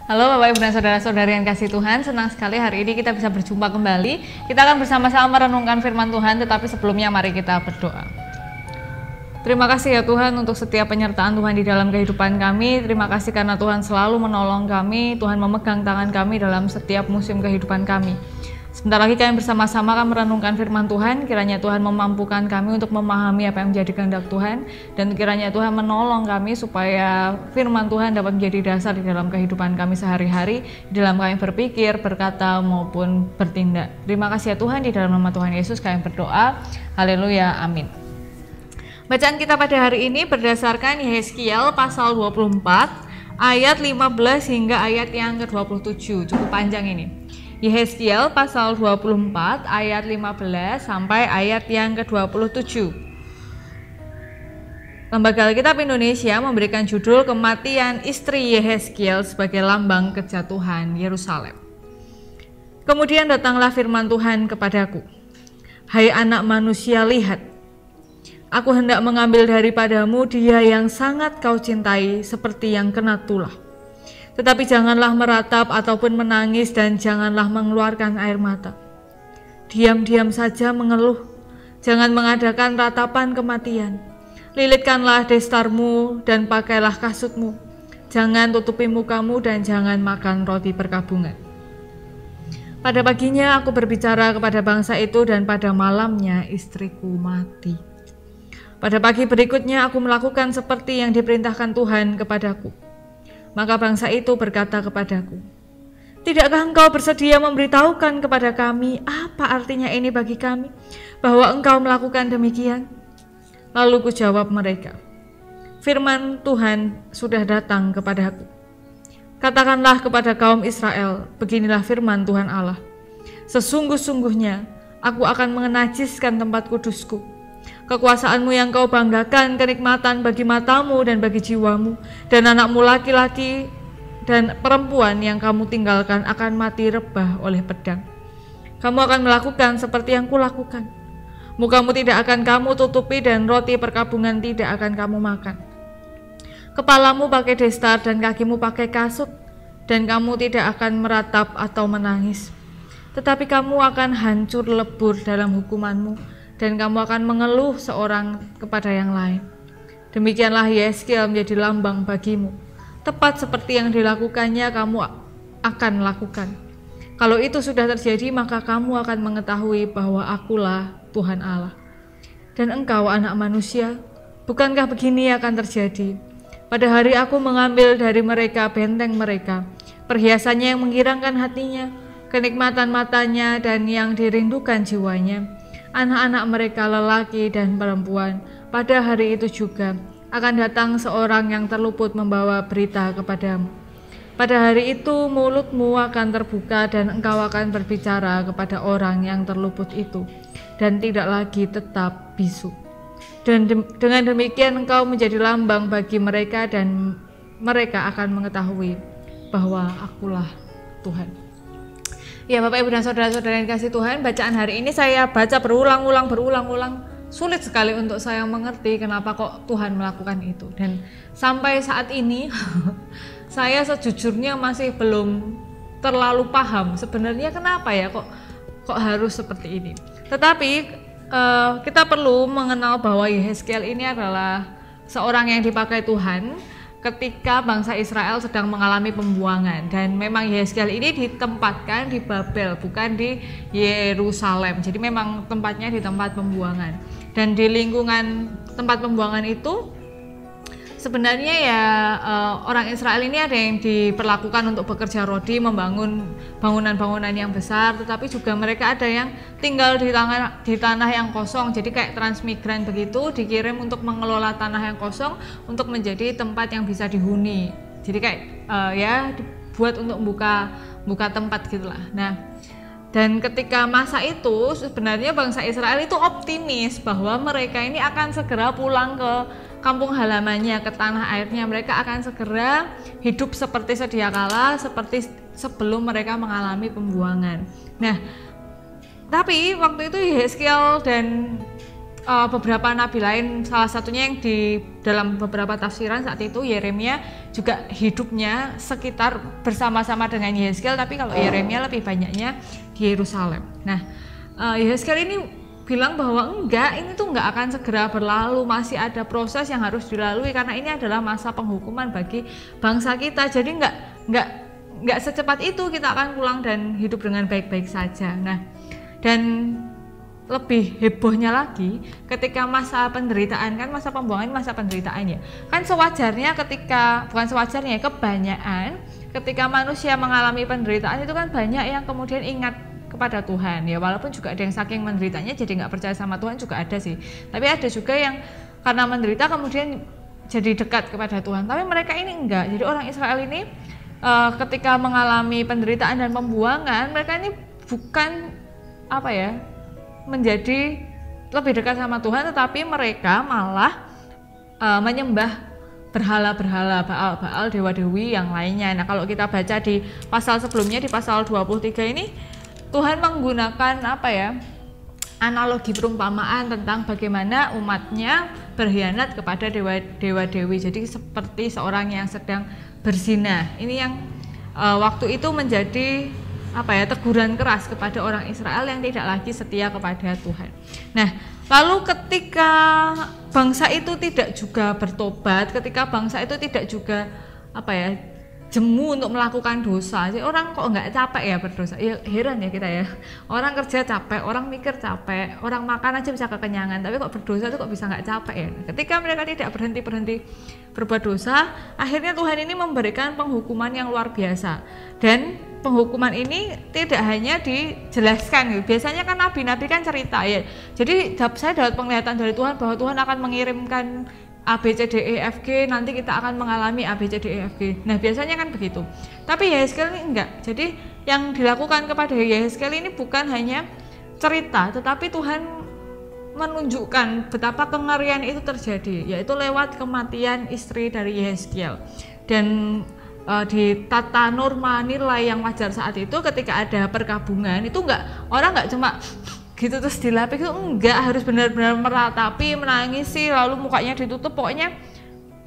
Halo Bapak Ibu dan Saudara-saudari yang kasih Tuhan, senang sekali hari ini kita bisa berjumpa kembali. Kita akan bersama-sama merenungkan firman Tuhan, tetapi sebelumnya mari kita berdoa. Terima kasih ya Tuhan untuk setiap penyertaan Tuhan di dalam kehidupan kami. Terima kasih karena Tuhan selalu menolong kami, Tuhan memegang tangan kami dalam setiap musim kehidupan kami. Sebentar lagi kami bersama-sama akan merenungkan firman Tuhan. Kiranya Tuhan memampukan kami untuk memahami apa yang menjadi kehendak Tuhan, dan kiranya Tuhan menolong kami supaya firman Tuhan dapat menjadi dasar di dalam kehidupan kami sehari-hari, di dalam kami berpikir, berkata maupun bertindak. Terima kasih ya Tuhan, di dalam nama Tuhan Yesus kami berdoa. Haleluya, amin. Bacaan kita pada hari ini berdasarkan Yehezkiel pasal 24 ayat 15 hingga ayat yang ke-27. Cukup panjang ini. Yehezkiel pasal 24 ayat 15 sampai ayat yang ke-27. Lembaga Alkitab Indonesia memberikan judul Kematian Istri Yehezkiel sebagai lambang kejatuhan Yerusalem. Kemudian datanglah firman Tuhan kepadaku. Hai anak manusia, lihat, aku hendak mengambil daripadamu dia yang sangat kau cintai seperti yang kena tulah. Tetapi janganlah meratap ataupun menangis, dan janganlah mengeluarkan air mata. Diam-diam saja mengeluh, jangan mengadakan ratapan kematian. Lilitkanlah destarmu dan pakailah kasutmu. Jangan tutupi mukamu dan jangan makan roti perkabungan. Pada paginya aku berbicara kepada bangsa itu, dan pada malamnya istriku mati. Pada pagi berikutnya aku melakukan seperti yang diperintahkan Tuhan kepadaku. Maka bangsa itu berkata kepadaku, tidakkah engkau bersedia memberitahukan kepada kami apa artinya ini bagi kami, bahwa engkau melakukan demikian? Lalu kujawab mereka, firman Tuhan sudah datang kepadaku. Katakanlah kepada kaum Israel, beginilah firman Tuhan Allah. Sesungguh-sungguhnya aku akan mengenajiskan tempat kudusku. Kekuasaanmu yang kau banggakan kenikmatan bagi matamu dan bagi jiwamu, dan anakmu laki-laki dan perempuan yang kamu tinggalkan akan mati rebah oleh pedang. Kamu akan melakukan seperti yang kulakukan. Mukamu tidak akan kamu tutupi dan roti perkabungan tidak akan kamu makan. Kepalamu pakai destar dan kakimu pakai kasut, dan kamu tidak akan meratap atau menangis. Tetapi kamu akan hancur lebur dalam hukumanmu, dan kamu akan mengeluh seorang kepada yang lain. Demikianlah Yehezkiel menjadi lambang bagimu. Tepat seperti yang dilakukannya kamu akan lakukan. Kalau itu sudah terjadi, maka kamu akan mengetahui bahwa akulah Tuhan Allah. Dan engkau anak manusia, bukankah begini akan terjadi? Pada hari aku mengambil dari mereka benteng mereka, perhiasannya yang menggirangkan hatinya, kenikmatan matanya dan yang dirindukan jiwanya, anak-anak mereka lelaki dan perempuan. Pada hari itu juga akan datang seorang yang terluput membawa berita kepadamu. Pada hari itu mulutmu akan terbuka dan engkau akan berbicara kepada orang yang terluput itu, dan tidak lagi tetap bisu. Dan dengan demikian engkau menjadi lambang bagi mereka, dan mereka akan mengetahui bahwa akulah Tuhan. Ya Bapak Ibu dan Saudara-saudara yang kasih Tuhan, bacaan hari ini saya baca berulang-ulang. Sulit sekali untuk saya mengerti kenapa kok Tuhan melakukan itu. Dan sampai saat ini saya sejujurnya masih belum terlalu paham sebenarnya kenapa ya kok harus seperti ini. Tetapi kita perlu mengenal bahwa Yehezkiel ini adalah seorang yang dipakai Tuhan ketika bangsa Israel sedang mengalami pembuangan, dan memang Yehezkiel ini ditempatkan di Babel, bukan di Yerusalem. Jadi memang tempatnya di tempat pembuangan, dan di lingkungan tempat pembuangan itu sebenarnya ya orang Israel ini ada yang diperlakukan untuk bekerja rodi, membangun bangunan-bangunan yang besar, tetapi juga mereka ada yang tinggal di tanah yang kosong. Jadi kayak transmigran begitu, dikirim untuk mengelola tanah yang kosong untuk menjadi tempat yang bisa dihuni. Jadi kayak ya dibuat untuk buka tempat gitulah. Nah, dan ketika masa itu sebenarnya bangsa Israel itu optimis bahwa mereka ini akan segera pulang ke kampung halamannya, ke tanah airnya. Mereka akan segera hidup seperti sedia kala, seperti sebelum mereka mengalami pembuangan. Nah, tapi waktu itu Yehezkiel dan beberapa nabi lain, salah satunya yang di dalam beberapa tafsiran saat itu Yeremia juga hidupnya sekitar bersama-sama dengan Yehezkiel, tapi kalau Yeremia lebih banyaknya di Yerusalem. Nah, Yehezkiel ini bilang bahwa enggak, ini tuh enggak akan segera berlalu, masih ada proses yang harus dilalui karena ini adalah masa penghukuman bagi bangsa kita. Jadi enggak secepat itu kita akan pulang dan hidup dengan baik-baik saja. Nah, dan lebih hebohnya lagi ketika masa penderitaan, kan masa pembuangan masa penderitaan ya, kan sewajarnya ketika, bukan sewajarnya, kebanyakan ketika manusia mengalami penderitaan itu kan banyak yang kemudian ingat kepada Tuhan ya, walaupun juga ada yang saking menderitanya jadi nggak percaya sama Tuhan juga ada sih, tapi ada juga yang karena menderita kemudian jadi dekat kepada Tuhan. Tapi mereka ini enggak. Jadi orang Israel ini ketika mengalami penderitaan dan pembuangan, mereka ini bukan menjadi lebih dekat sama Tuhan, tetapi mereka malah menyembah berhala-berhala, Baal-Baal, dewa-dewi yang lainnya. Nah, kalau kita baca di pasal sebelumnya, di pasal 23 ini, Tuhan menggunakan analogi perumpamaan tentang bagaimana umatnya berkhianat kepada dewa-dewi. Jadi seperti seorang yang sedang berzina. Ini yang waktu itu menjadi teguran keras kepada orang Israel yang tidak lagi setia kepada Tuhan. Nah, lalu ketika bangsa itu tidak juga bertobat, ketika bangsa itu tidak juga jemu untuk melakukan dosa. Jadi orang kok nggak capek ya berdosa? Ya heran ya kita ya. Orang kerja capek, orang mikir capek, orang makan aja bisa kekenyangan, tapi kok berdosa itu kok bisa nggak capek ya? Ketika mereka tidak berhenti berbuat dosa, akhirnya Tuhan ini memberikan penghukuman yang luar biasa. Dan penghukuman ini tidak hanya dijelaskan gitu. Biasanya kan nabi-nabi kan cerita ya. Jadi saya dapat penglihatan dari Tuhan bahwa Tuhan akan mengirimkan A, B, C, D, E, F, G, nanti kita akan mengalami A, B, C, D, E, F, G. Nah, biasanya kan begitu. Tapi Yehezkiel ini enggak. Jadi yang dilakukan kepada Yehezkiel ini bukan hanya cerita, tetapi Tuhan menunjukkan betapa kengerian itu terjadi, yaitu lewat kematian istri dari Yehezkiel. Dan di tata norma nilai yang wajar saat itu, ketika ada perkabungan itu orang nggak cuma gitu terus dilapis, itu enggak, harus benar-benar meratapi, menangisi, lalu mukanya ditutup, pokoknya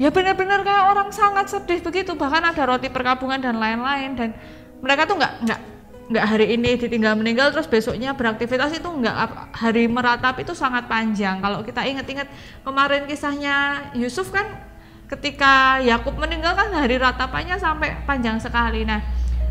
ya benar-benar kayak orang sangat sedih begitu. Bahkan ada roti perkabungan dan lain-lain, dan mereka tuh nggak hari ini ditinggal meninggal terus besoknya beraktivitas, itu enggak. Hari meratapi itu sangat panjang. Kalau kita ingat-ingat kemarin kisahnya Yusuf kan, ketika Yakub meninggal kan hari ratapannya sampai panjang sekali. Nah,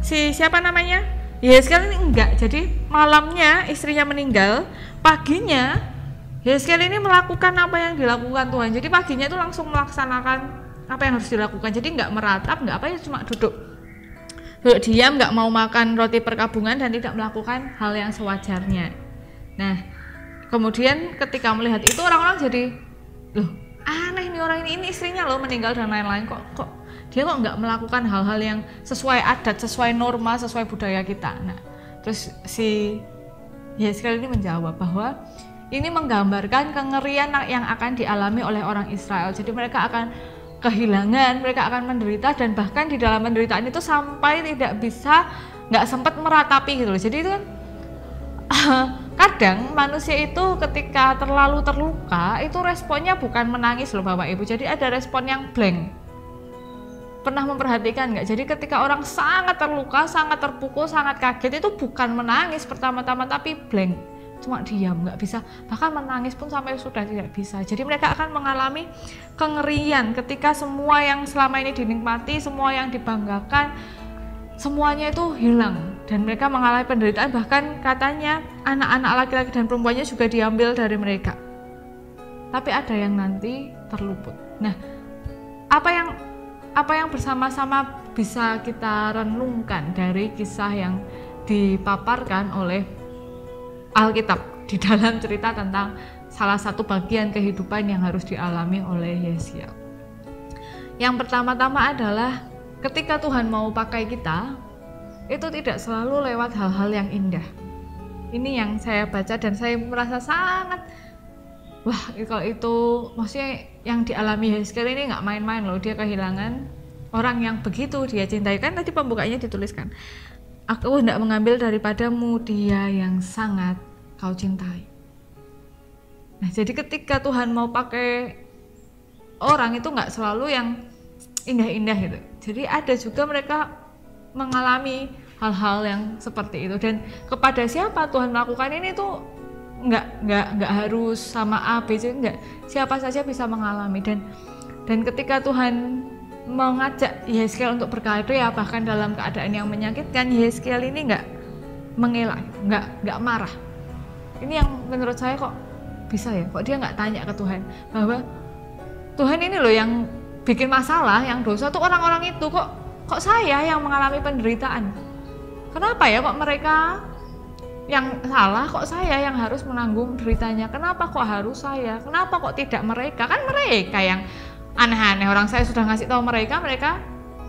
siapa namanya? Yehezkiel ini enggak. Jadi malamnya istrinya meninggal, paginya Yehezkiel ini melakukan apa yang dilakukan Tuhan. Jadi paginya itu langsung melaksanakan apa yang harus dilakukan. Jadi enggak meratap, cuma duduk diam, enggak mau makan roti perkabungan dan tidak melakukan hal yang sewajarnya. Nah, kemudian ketika melihat itu orang-orang jadi, loh, aneh nih orang ini istrinya loh meninggal dan lain-lain, kok dia kok nggak melakukan hal-hal yang sesuai adat, sesuai norma, sesuai budaya kita. Nah, terus si Yehezkiel ini menjawab bahwa ini menggambarkan kengerian yang akan dialami oleh orang Israel. Jadi mereka akan kehilangan, mereka akan menderita, dan bahkan di dalam penderitaan itu sampai nggak sempat meratapi gitu loh. Jadi itu kan kadang manusia itu ketika terlalu terluka itu responnya bukan menangis loh Bapak Ibu. Jadi ada respon yang blank. Pernah memperhatikan nggak? Jadi ketika orang sangat terluka, sangat terpukul, sangat kaget, itu bukan menangis pertama-tama tapi blank, cuma diam, nggak bisa, bahkan menangis pun sampai sudah tidak bisa. Jadi mereka akan mengalami kengerian ketika semua yang selama ini dinikmati, semua yang dibanggakan, semuanya itu hilang, dan mereka mengalami penderitaan. Bahkan katanya anak-anak laki-laki dan perempuannya juga diambil dari mereka. Tapi ada yang nanti terluput. Nah, apa yang bersama-sama bisa kita renungkan dari kisah yang dipaparkan oleh Alkitab di dalam cerita tentang salah satu bagian kehidupan yang harus dialami oleh Yehezkiel. Yang pertama-tama adalah ketika Tuhan mau pakai kita, itu tidak selalu lewat hal-hal yang indah. Ini yang saya baca dan saya merasa sangat, wah, kalau itu maksudnya yang dialami Yehezkiel ini nggak main-main loh. Dia kehilangan orang yang begitu dia cintai. Kan tadi pembukanya dituliskan, aku hendak mengambil daripadamu dia yang sangat kau cintai. Nah, jadi ketika Tuhan mau pakai orang itu nggak selalu yang indah-indah gitu. Jadi ada juga mereka mengalami hal-hal yang seperti itu, dan kepada siapa Tuhan melakukan ini tuh nggak harus sama A, B, C, enggak. Siapa saja bisa mengalami, dan ketika Tuhan mengajak Yehezkiel untuk berkata ya bahkan dalam keadaan yang menyakitkan, Yehezkiel ini nggak mengelak, nggak marah. Ini yang menurut saya kok bisa ya, kok dia nggak tanya ke Tuhan bahwa Tuhan ini loh yang bikin masalah, yang dosa tuh orang-orang itu, kok saya yang mengalami penderitaan. Kenapa ya kok mereka yang salah, kok saya yang harus menanggung deritanya? Kenapa kok harus saya? Kenapa kok tidak mereka? Kan mereka yang aneh-aneh, orang saya sudah ngasih tahu mereka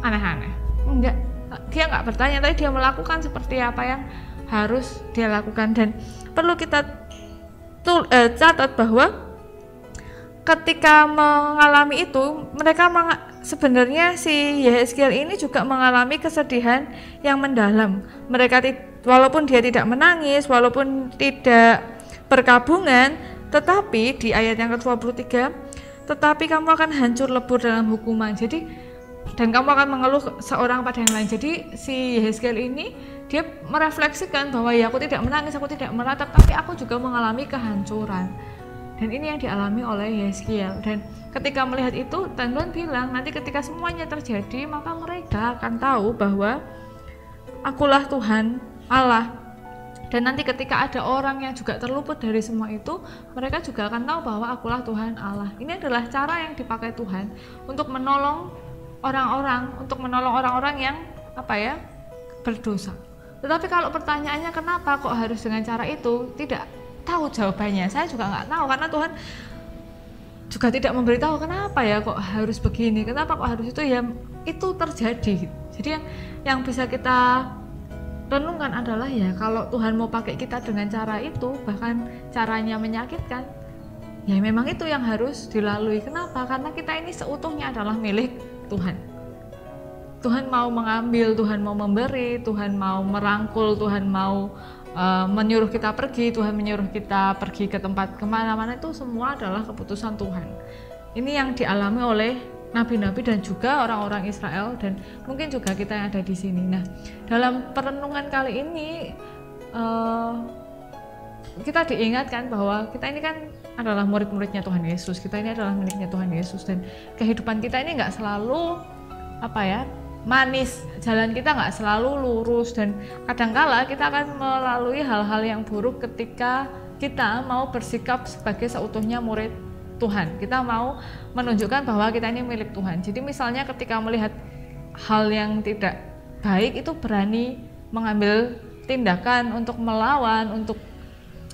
aneh-aneh. Enggak, dia nggak bertanya, tapi dia melakukan seperti apa yang harus dia lakukan. Dan perlu kita catat bahwa ketika mengalami itu, mereka sebenarnya si Yehezkiel ini juga mengalami kesedihan yang mendalam. Mereka walaupun dia tidak menangis, walaupun tidak berkabungan, tetapi di ayat yang ke-23, tetapi kamu akan hancur lebur dalam hukuman. Jadi, dan kamu akan mengeluh seorang pada yang lain. Jadi si Yehezkiel ini dia merefleksikan bahwa ya aku tidak menangis, aku tidak meratap, tapi aku juga mengalami kehancuran. Dan ini yang dialami oleh Yehezkiel. Dan ketika melihat itu, Tuhan bilang nanti ketika semuanya terjadi, maka mereka akan tahu bahwa akulah Tuhan Allah. Dan nanti ketika ada orang yang juga terluput dari semua itu, mereka juga akan tahu bahwa akulah Tuhan Allah. Ini adalah cara yang dipakai Tuhan untuk menolong orang-orang yang berdosa. Tetapi kalau pertanyaannya kenapa kok harus dengan cara itu, tidak tahu jawabannya. Saya juga nggak tahu, karena Tuhan juga tidak memberitahu kenapa ya kok harus begini, kenapa kok harus itu, ya itu terjadi. Jadi yang bisa kita renungkan adalah ya kalau Tuhan mau pakai kita dengan cara itu, bahkan caranya menyakitkan, ya memang itu yang harus dilalui. Kenapa? Karena kita ini seutuhnya adalah milik Tuhan. Tuhan mau mengambil, Tuhan mau memberi, Tuhan mau merangkul, Tuhan mau menyuruh kita pergi, Tuhan menyuruh kita pergi ke tempat kemana-mana, itu semua adalah keputusan Tuhan. Ini yang dialami oleh nabi-nabi dan juga orang-orang Israel, dan mungkin juga kita yang ada di sini. Nah, dalam perenungan kali ini kita diingatkan bahwa kita ini kan adalah murid-muridnya Tuhan Yesus, kita ini adalah miliknya Tuhan Yesus, dan kehidupan kita ini nggak selalu manis, jalan kita nggak selalu lurus, dan kadangkala kita akan melalui hal-hal yang buruk ketika kita mau bersikap sebagai seutuhnya murid Tuhan. Kita mau menunjukkan bahwa kita ini milik Tuhan. Jadi misalnya ketika melihat hal yang tidak baik, itu berani mengambil tindakan untuk melawan, untuk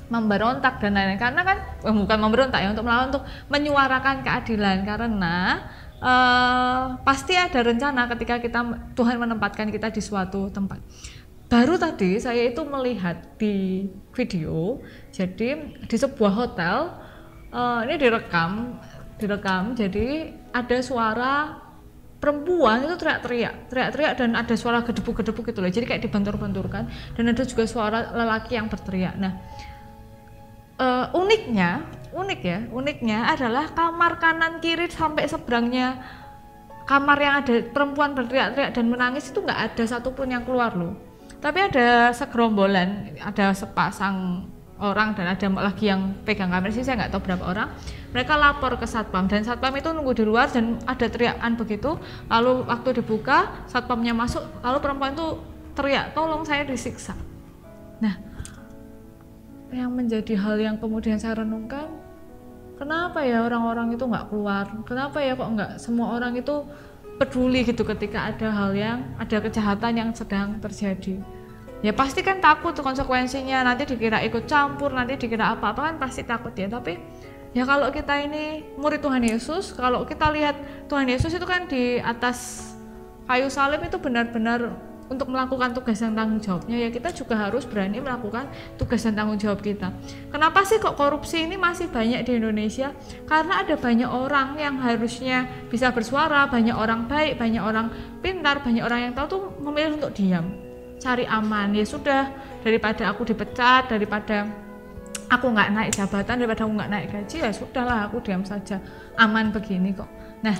memberontak dan lain-lain. Karena kan bukan memberontak ya, untuk melawan, untuk menyuarakan keadilan, karena pasti ada rencana ketika Tuhan menempatkan kita di suatu tempat. Baru tadi saya itu melihat di video, jadi di sebuah hotel, ini direkam, jadi ada suara perempuan itu teriak-teriak, dan ada suara gedebuk-gedebuk gitu loh, jadi kayak dibentur-benturkan, dan ada juga suara lelaki yang berteriak. Nah, uniknya adalah kamar kanan kiri sampai seberangnya kamar yang ada perempuan berteriak-teriak dan menangis itu nggak ada satupun yang keluar loh. Tapi ada segerombolan, ada sepasang orang dan ada lagi yang pegang kamera sih, saya nggak tahu berapa orang. Mereka lapor ke satpam, dan satpam itu nunggu di luar dan ada teriakan begitu. Lalu waktu dibuka, satpamnya masuk, lalu perempuan itu teriak, tolong saya disiksa. Nah, yang menjadi hal yang kemudian saya renungkan, kenapa ya orang-orang itu nggak keluar? Kenapa ya kok nggak semua orang itu peduli gitu ketika ada kejahatan yang sedang terjadi? Ya pasti kan takut konsekuensinya, nanti dikira ikut campur, nanti dikira apa-apa, kan pasti takut ya. Tapi ya kalau kita ini murid Tuhan Yesus, kalau kita lihat Tuhan Yesus itu kan di atas kayu salib itu benar-benar untuk melakukan tugas dan tanggung jawabnya, ya kita juga harus berani melakukan tugas dan tanggung jawab kita. Kenapa sih kok korupsi ini masih banyak di Indonesia? Karena ada banyak orang yang harusnya bisa bersuara, banyak orang baik, banyak orang pintar, banyak orang yang tahu tuh memilih untuk diam, cari aman. Ya sudah, daripada aku dipecat, daripada aku nggak naik jabatan, daripada aku nggak naik gaji, ya sudahlah aku diam saja, aman begini kok. Nah,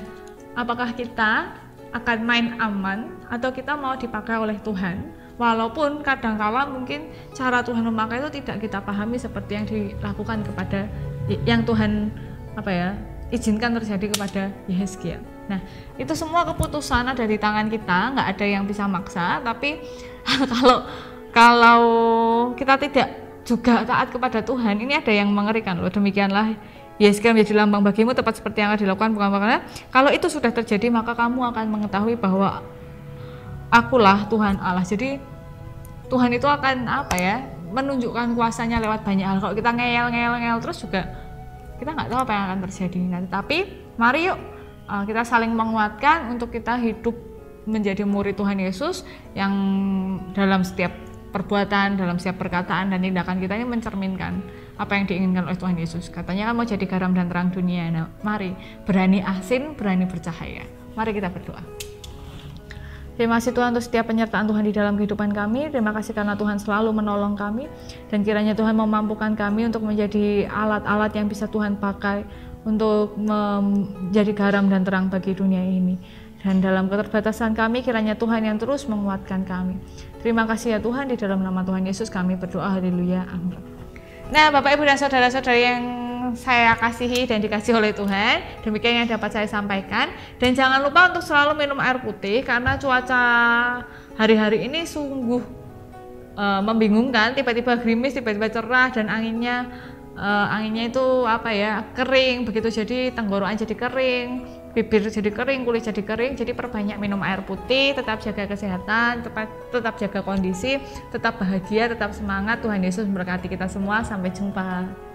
apakah kita akan main aman atau kita mau dipakai oleh Tuhan? Walaupun kadangkala mungkin cara Tuhan memakai itu tidak kita pahami seperti yang dilakukan kepada yang Tuhan izinkan terjadi kepada Yehezkiel. Nah, itu semua keputusan ada di tangan kita, nggak ada yang bisa maksa. Tapi kalau kita tidak juga taat kepada Tuhan, ini ada yang mengerikan loh. Demikianlah Yehezkiel menjadi lambang bagimu, tepat seperti yang dilakukan bukan. Kalau itu sudah terjadi, maka kamu akan mengetahui bahwa Akulah Tuhan Allah. Jadi Tuhan itu akan menunjukkan kuasanya lewat banyak hal. Kalau kita ngeyel terus juga kita nggak tahu apa yang akan terjadi nanti. Tapi mari yuk kita saling menguatkan untuk kita hidup menjadi murid Tuhan Yesus yang dalam setiap perbuatan, dalam setiap perkataan dan tindakan kita ini mencerminkan apa yang diinginkan oleh Tuhan Yesus. Katanya kan mau jadi garam dan terang dunia. Nah, mari berani asin, berani bercahaya. Mari kita berdoa. Terima kasih Tuhan untuk setiap penyertaan Tuhan di dalam kehidupan kami. Terima kasih karena Tuhan selalu menolong kami, dan kiranya Tuhan memampukan kami untuk menjadi alat-alat yang bisa Tuhan pakai untuk menjadi garam dan terang bagi dunia ini. Dan dalam keterbatasan kami, kiranya Tuhan yang terus menguatkan kami. Terima kasih ya Tuhan, di dalam nama Tuhan Yesus kami berdoa, haleluya, amin. Nah, Bapak Ibu dan saudara-saudari yang saya kasihi dan dikasih oleh Tuhan, demikian yang dapat saya sampaikan. Dan jangan lupa untuk selalu minum air putih, karena cuaca hari-hari ini sungguh membingungkan. Tiba-tiba gerimis, tiba-tiba cerah, dan anginnya itu kering begitu. Jadi tenggorokan jadi kering, bibir jadi kering, kulit jadi kering. Jadi perbanyak minum air putih, tetap jaga kesehatan, tetap jaga kondisi, tetap bahagia, tetap semangat. Tuhan Yesus memberkati kita semua. Sampai jumpa.